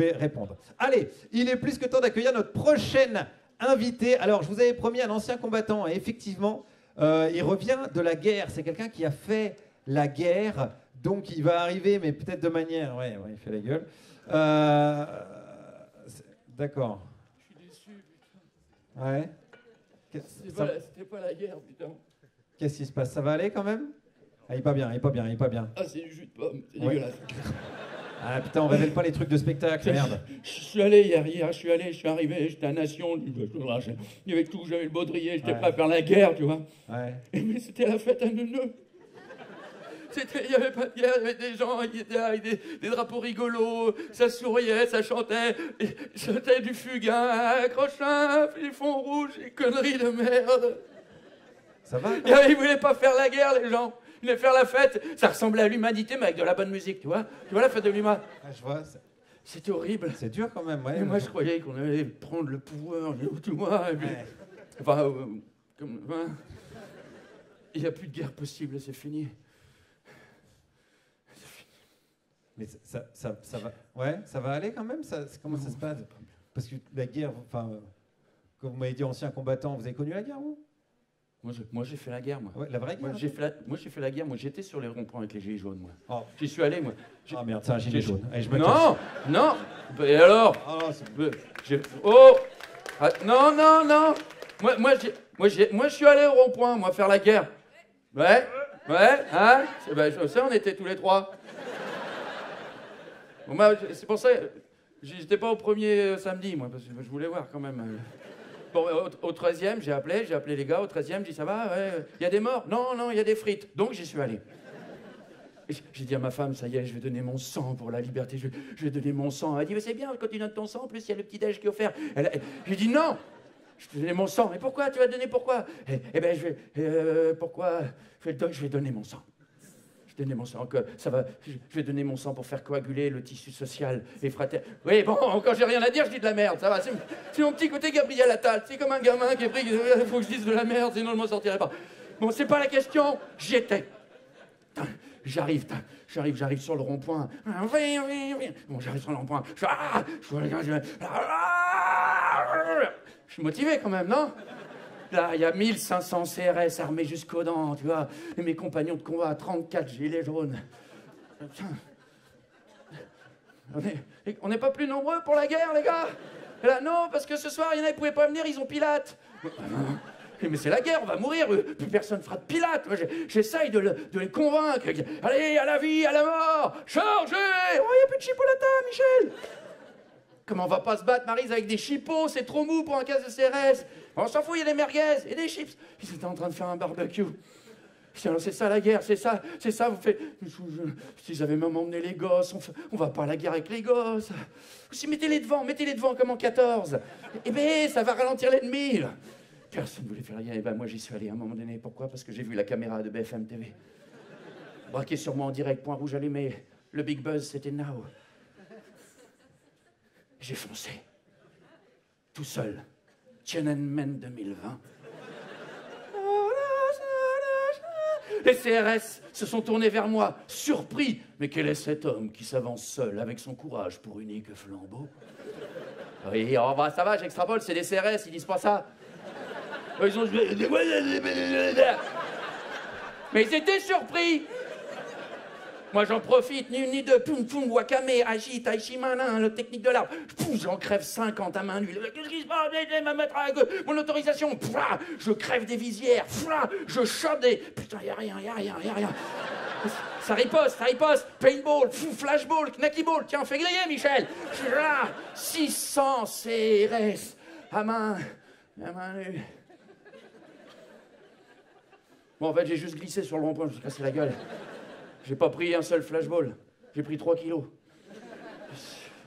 Répondre. Allez, il est plus que temps d'accueillir notre prochaine invité. Alors, je vous avais promis un ancien combattant, et effectivement, il revient de la guerre. C'est quelqu'un qui a fait la guerre, donc il va arriver, mais peut-être de manière... Ouais, il fait la gueule. D'accord. Je suis déçu, putain. Ouais. C'était pas la guerre, putain. Qu'est-ce qui se passe? Ça va aller quand même? Ah, il est pas bien, il est pas bien, il est pas bien. Ah, c'est du jus de pomme, c'est Ouais. dégueulasse. Ah putain, on révèle pas les trucs de spectacle, merde. Je suis allé hier, je suis arrivé, j'étais à Nation, il y avait tout, j'avais le baudrier, j'étais prêt à faire la guerre, tu vois. Ouais. Mais c'était la fête à Neuneu. Il n'y avait pas de guerre, il y avait des gens qui étaient là avec des drapeaux rigolos, ça souriait, ça chantait, c'était du fugain, accrochin, les fonds rouges, les conneries de merde. Ça va? Ils voulaient pas faire la guerre, les gens. Ils voulaient faire la fête. Ça ressemblait à l'humanité, mais avec de la bonne musique, tu vois. Tu vois la fête de l'humain. Ah, je vois. C'était horrible. C'est dur quand même, ouais. Et moi, je croyais qu'on allait prendre le pouvoir, tu vois. Et puis, Ouais. enfin, il n'y a plus de guerre possible, c'est fini. Mais ça va. Ouais, ça va aller quand même. Comment ça se passe? Parce que la guerre, enfin, quand vous m'avez dit ancien combattant, vous avez connu la guerre, vous? Moi, j'ai fait la guerre, moi. Ouais, la vraie guerre. Moi, j'ai fait la guerre. Moi, j'étais sur les ronds-points avec les gilets jaunes, moi. Oh. J'y suis allé, moi. Ah merde, c'est un gilet jaune. Allez, je me Non, non. Et alors? Oh, Oh. Ah, non, non, non. Moi, je suis allé au rond-point, moi, faire la guerre. Ouais, hein? Je sais, on était tous les trois. Bon, c'est pour ça, j'étais pas au premier samedi, moi, parce que je voulais voir quand même. Bon, au 13e, j'ai appelé les gars, au 13e, j'ai dit ça va, ouais, il y a des morts? Non, il y a des frites. Donc j'y suis allé. J'ai dit à ma femme, ça y est, je vais donner mon sang pour la liberté, je vais donner mon sang. Elle a dit, mais c'est bien, quand tu donnes ton sang, en plus il y a le petit-déj qui est offert. J'ai dit non, je vais donner mon sang. Mais pourquoi? Tu vas donner pourquoi? Eh ben, pourquoi? Je vais donner mon sang. Donner mon sang, je vais donner mon sang pour faire coaguler le tissu social et fraternel. Oui, bon, quand j'ai rien à dire, je dis de la merde, ça va. C'est mon petit côté Gabriel Attal. C'est comme un gamin qui est pris, il faut que je dise de la merde, sinon je m'en sortirai pas. Bon, c'est pas la question, j'y étais. J'arrive sur le rond-point. Bon, j'arrive sur le rond-point. Je suis motivé quand même, non? Là, il y a 1500 CRS armés jusqu'aux dents, tu vois. Et mes compagnons de combat, 34 gilets jaunes. On n'est pas plus nombreux pour la guerre, les gars? Et là, non, parce que ce soir, il y en a qui ne pouvaient pas venir, ils ont Pilate. Mais c'est la guerre, on va mourir, plus personne fera de Pilate. J'essaye de les convaincre. Allez, à la vie, à la mort, chargez! Oh, il n'y a plus de chipolata, Michel! Comment on va pas se battre, Maryse, avec des chipots? C'est trop mou pour un casque de CRS. On s'en fout, il y a des merguez et des chips. Ils étaient en train de faire un barbecue. C'est ça la guerre, c'est ça, vous faites... S'ils avaient même emmené les gosses, on va pas à la guerre avec les gosses. Si, mettez-les devant comme en 14. Eh ben, ça va ralentir l'ennemi. Personne ne voulait faire la guerre. Eh ben, moi, j'y suis allé à un moment donné. Pourquoi? Parce que j'ai vu la caméra de BFM TV. Braqué sur moi en direct, point rouge allumé. Le big buzz, c'était now. J'ai foncé. Tout seul. Tiananmen 2020. Les CRS se sont tournés vers moi, surpris. Mais quel est cet homme qui s'avance seul avec son courage pour unique flambeau? Oui, oh, bah, ça va, j'extrapole, c'est des CRS, ils disent pas ça. Ils ont... Mais ils étaient surpris. Moi, j'en profite, ni deux, poum, poum, wakame, aji, taichi, manin, le technique de l'arbre. J'en crève 50 à main nue. Qu'est-ce qui se passe? Mon autorisation. Je crève des visières. Je chope des... Putain, y a rien. Ça riposte. Paintball, flashball, knackyball. Tiens, fais griller, Michel. 600 CRS à main nue. Bon, en fait, j'ai juste glissé sur le rond-point, je me suis cassé la gueule. J'ai pas pris un seul flashball. J'ai pris 3 kilos.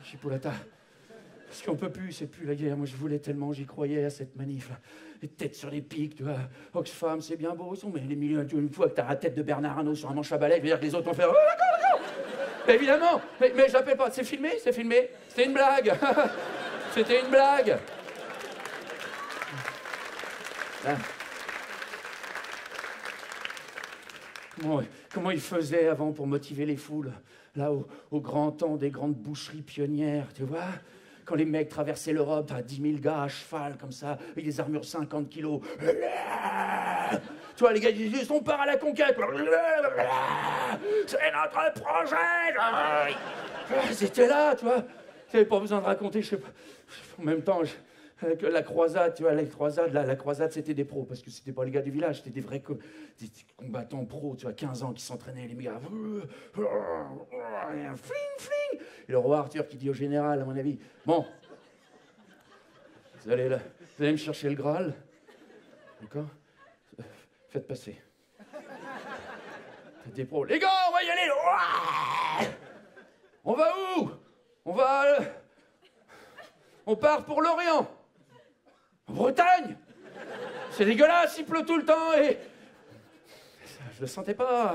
Chipolata. Parce qu'on peut plus, c'est plus la guerre. Moi, je voulais tellement, j'y croyais à cette manif. Les têtes sur les pics, tu vois. Oxfam, c'est bien beau, ils sont, mais les millions, une fois que t'as la tête de Bernard Arnault sur un manche à balai, je veux dire que les autres vont faire... Oh, d'accord. Mais évidemment, mais j'appelle pas. C'est filmé. C'était une blague. C'était une blague. Hein. Comment ils faisaient avant pour motiver les foules? là, au grand temps des grandes boucheries pionnières, tu vois. Quand les mecs traversaient l'Europe, t'as 10 000 gars à cheval, comme ça, avec des armures 50 kilos. Tu vois, les gars, ils disent, on part à la conquête. C'est notre projet. C'était là, tu vois. J'avais pas besoin de raconter, je sais pas. En même temps, avec la croisade, tu vois, la croisade, c'était des pros, parce que c'était pas les gars du village, c'était des vrais des combattants pros, tu vois, 15 ans qui s'entraînaient, les gars. Fling, fling. Et le roi Arthur qui dit au général, à mon avis, bon, vous allez me chercher le Graal, d'accord? Faites passer. Des pros. Les gars, on va y aller. On va où? On part pour l'Orient. En Bretagne. C'est dégueulasse, il pleut tout le temps et... Je le sentais pas.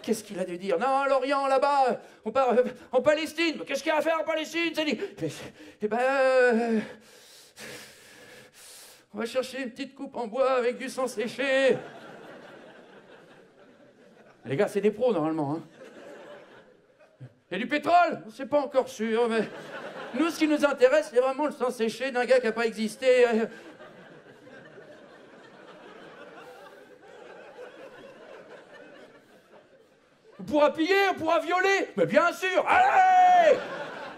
Qu'est-ce qu'il a dû dire? Non, l'Orient, là-bas, on part en Palestine. Qu'est-ce qu'il y a à faire en Palestine? C'est dit. Eh ben... on va chercher une petite coupe en bois avec du sang séché. Les gars, c'est des pros, normalement. Hein. Il y a du pétrole? C'est pas encore sûr, mais... Nous, ce qui nous intéresse, c'est vraiment le sang séché d'un gars qui n'a pas existé. On pourra piller, on pourra violer. Mais bien sûr, allez!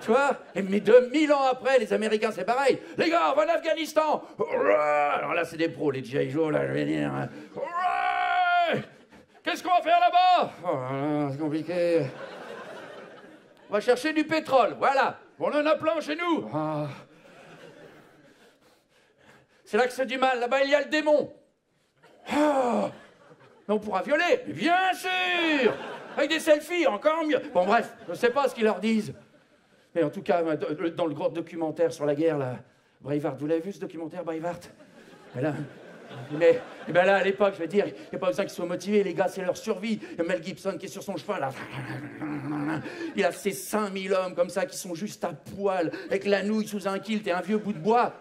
Tu vois? Mais 2000 ans après, les Américains, c'est pareil. Les gars, on va en Afghanistan. Alors là, c'est des pros, les G.I. Joe, là, je vais dire. Qu'est-ce qu'on va faire là-bas? Oh, c'est compliqué. On va chercher du pétrole, voilà. On en a plein chez nous. Ah. C'est là que c'est du mal. Là-bas, il y a le démon. Ah. Mais on pourra violer. Mais bien sûr. Avec des selfies, encore mieux. Bon, bref, je ne sais pas ce qu'ils leur disent. Mais en tout cas, dans le gros documentaire sur la guerre, là, Braveheart, vous l'avez vu ce documentaire, Braveheart? Mais ben là, à l'époque, je veux dire, il n'y a pas besoin qu'ils soient motivés, les gars, c'est leur survie. Il y a Mel Gibson qui est sur son cheval, là. Il a ces 5000 hommes comme ça qui sont juste à poil, avec la nouille sous un kilt et un vieux bout de bois.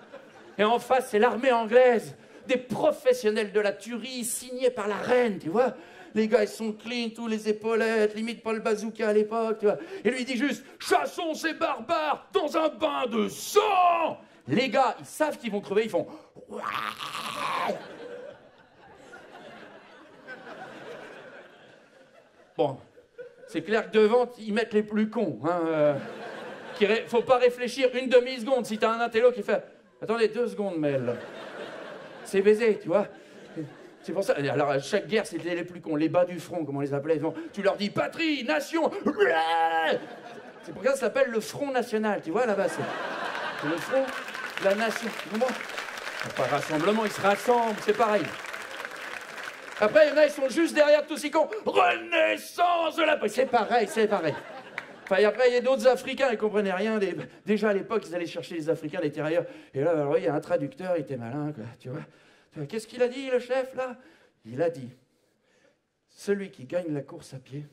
Et en face, c'est l'armée anglaise, des professionnels de la tuerie signés par la reine, tu vois. Les gars, ils sont clean, tous les épaulettes, limite pas le bazooka à l'époque, tu vois. Et lui, il dit juste, chassons ces barbares dans un bain de sang. Les gars, ils savent qu'ils vont crever, ils font... Bon, c'est clair que devant, ils mettent les plus cons. Hein, faut pas réfléchir une demi-seconde. Si t'as un intello qui fait... Attendez, 2 secondes, Mel. C'est baisé, tu vois. C'est pour ça. Alors, à chaque guerre, c'était les plus cons. Les bas du front, comme on les appelait. Tu leur dis patrie, nation. C'est pour ça que ça s'appelle le Front National. Tu vois, là-bas, c'est le front de la nation. Tu comprends? Pas rassemblement, ils se rassemblent, c'est pareil. Après, il y en a, ils sont juste derrière tous ces cons. Renaissance de la... C'est pareil, c'est pareil. Enfin, et après, il y a d'autres Africains, ils comprenaient rien. Déjà, à l'époque, ils allaient chercher les Africains, les terrailleurs. Et là, alors, il y a un traducteur, il était malin, quoi, tu vois. Qu'est-ce qu'il a dit, le chef, là? Il a dit, celui qui gagne la course à pied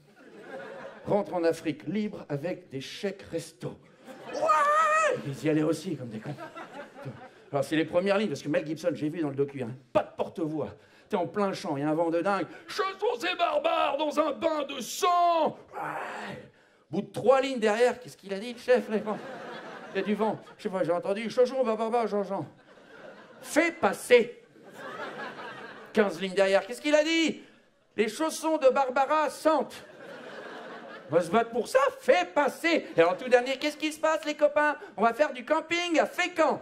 rentre en Afrique libre avec des chèques resto. Ouais! Ils y allaient aussi, comme des cons. Alors, c'est les premières lignes, parce que Mel Gibson, j'ai vu dans le docu, hein, pas de porte-voix. T'es en plein champ, il y a un vent de dingue. Chassons ces barbares dans un bain de sang. Ouais. Au bout de 3 lignes derrière, qu'est-ce qu'il a dit, le chef? Il y a du vent. Je sais pas, j'ai entendu. Chassons, barbares, Jean-Jean. Fais passer. 15 lignes derrière, qu'est-ce qu'il a dit? Les chaussons de Barbara sentent. On va se battre pour ça, fais passer. Et alors, tout dernier, qu'est-ce qui se passe, les copains? On va faire du camping à Fécamp.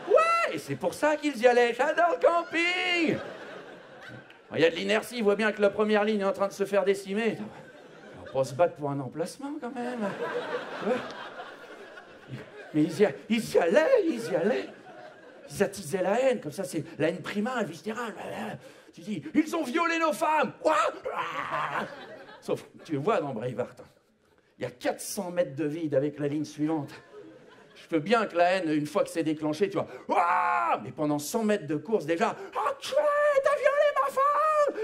Ouais, et c'est pour ça qu'ils y allaient. J'adore le camping. Il y a de l'inertie, il voit bien que la première ligne est en train de se faire décimer. On va pas se battre pour un emplacement, quand même. Ouais. Mais ils y allaient. Ils attisaient la haine, comme ça, c'est la haine primaire, viscérale. Tu dis, ils ont violé nos femmes. Sauf, tu vois dans Braveheart, il y a 400 mètres de vide avec la ligne suivante. Je veux bien que la haine, une fois que c'est déclenché, tu vois, mais pendant 100 mètres de course, déjà, enculé, t'as violé ma femme.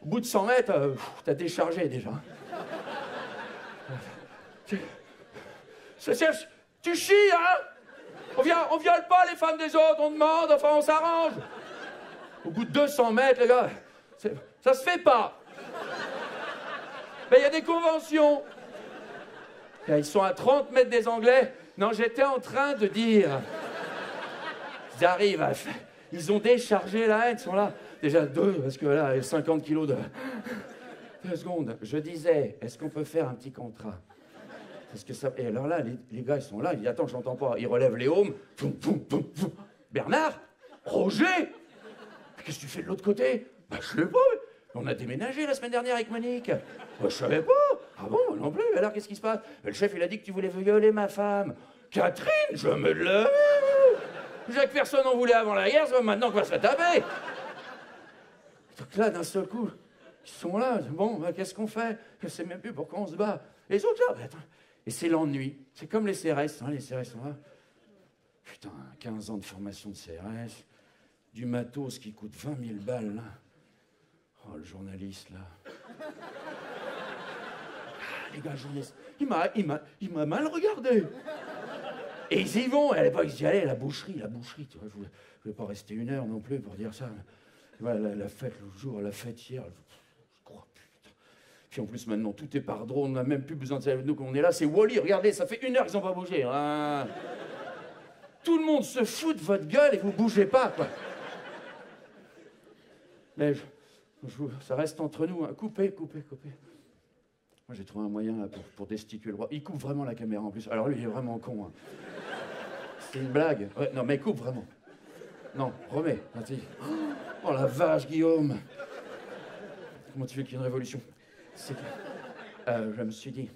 Au bout de 100 mètres, t'as déchargé, déjà. Tu chies, hein? On viole pas les femmes des autres, on demande, enfin, on s'arrange. Au bout de 200 mètres, les gars, ça se fait pas. Mais il y a des conventions. Ils sont à 30 mètres des Anglais. Non, j'étais en train de dire... Ils arrivent à... Ils ont déchargé la haine, ils sont là. Déjà 2, parce que là, il y a 50 kilos de... 2 secondes. Je disais, est-ce qu'on peut faire un petit contrat? Parce que ça... Et alors là, les gars, ils sont là, ils disent, attends, je n'entends pas. Ils relèvent les haumes. Bernard? Roger? Qu'est-ce que tu fais de l'autre côté? Bah, je sais pas. On a déménagé la semaine dernière avec Monique. Bah, je savais pas. Ah bon, moi non plus. Alors, qu'est-ce qui se passe? Le chef, il a dit que tu voulais violer ma femme. Catherine, je me lève. Jacques, personne n'en voulait avant la guerre, c'est maintenant qu'on va se faire taper. Donc là, d'un seul coup, ils sont là. Bon, bah, qu'est-ce qu'on fait? Je sais même plus pourquoi on se bat. Et les autres là, bah, attends. Et c'est l'ennui. C'est comme les CRS, hein, les CRS sont là. Putain, 15 ans de formation de CRS, du matos qui coûte 20 000 balles, là. Oh, le journaliste, là. Ah, les gars, le journaliste, il m'a mal regardé. Et ils y vont. Et à l'époque, ils y allaient, la boucherie, tu vois. Je voulais pas rester 1 heure non plus pour dire ça. Voilà, la fête, le jour, la fête hier. Je crois, putain. Puis en plus, maintenant, tout est par drone. On n'a même plus besoin de ça avec nous quand on est là. C'est Wall-E. Regardez, ça fait 1 heure qu'ils n'ont pas bougé. Ah. Tout le monde se fout de votre gueule et vous bougez pas, quoi. Mais ça reste entre nous. Hein. Coupez. Moi, j'ai trouvé un moyen là, pour destituer le roi. Il coupe vraiment la caméra en plus. Alors lui, il est vraiment con. Hein. C'est une blague. Ouais, non, mais coupe vraiment. Non, remets. Vas-y. Oh la vache, Guillaume. Comment tu veux qu'il y ait une révolution? C'est que je me suis dit,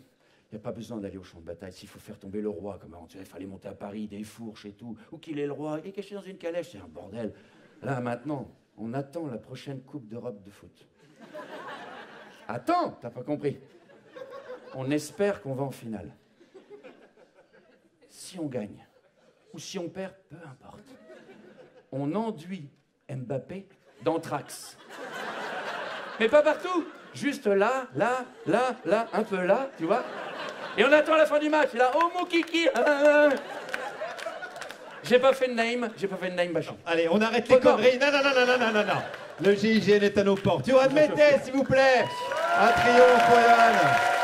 il n'y a pas besoin d'aller au champ de bataille. S'il faut faire tomber le roi, comme avant, il fallait monter à Paris, des fourches et tout. Ou qu'il est le roi, il est caché dans une calèche, c'est un bordel. Là, maintenant, on attend la prochaine Coupe d'Europe de foot. Attends, t'as pas compris. On espère qu'on va en finale. Si on gagne, ou si on perd, peu importe. On enduit Mbappé d'anthrax. Mais pas partout. Juste là, un peu là, tu vois. Et on attend la fin du match. Là, oh mon kiki. J'ai pas fait de name bashing. Allez, on arrête les conneries. Non. Le GIGN est à nos portes. Tu admettez, s'il vous plaît. Un triomphe, Yann.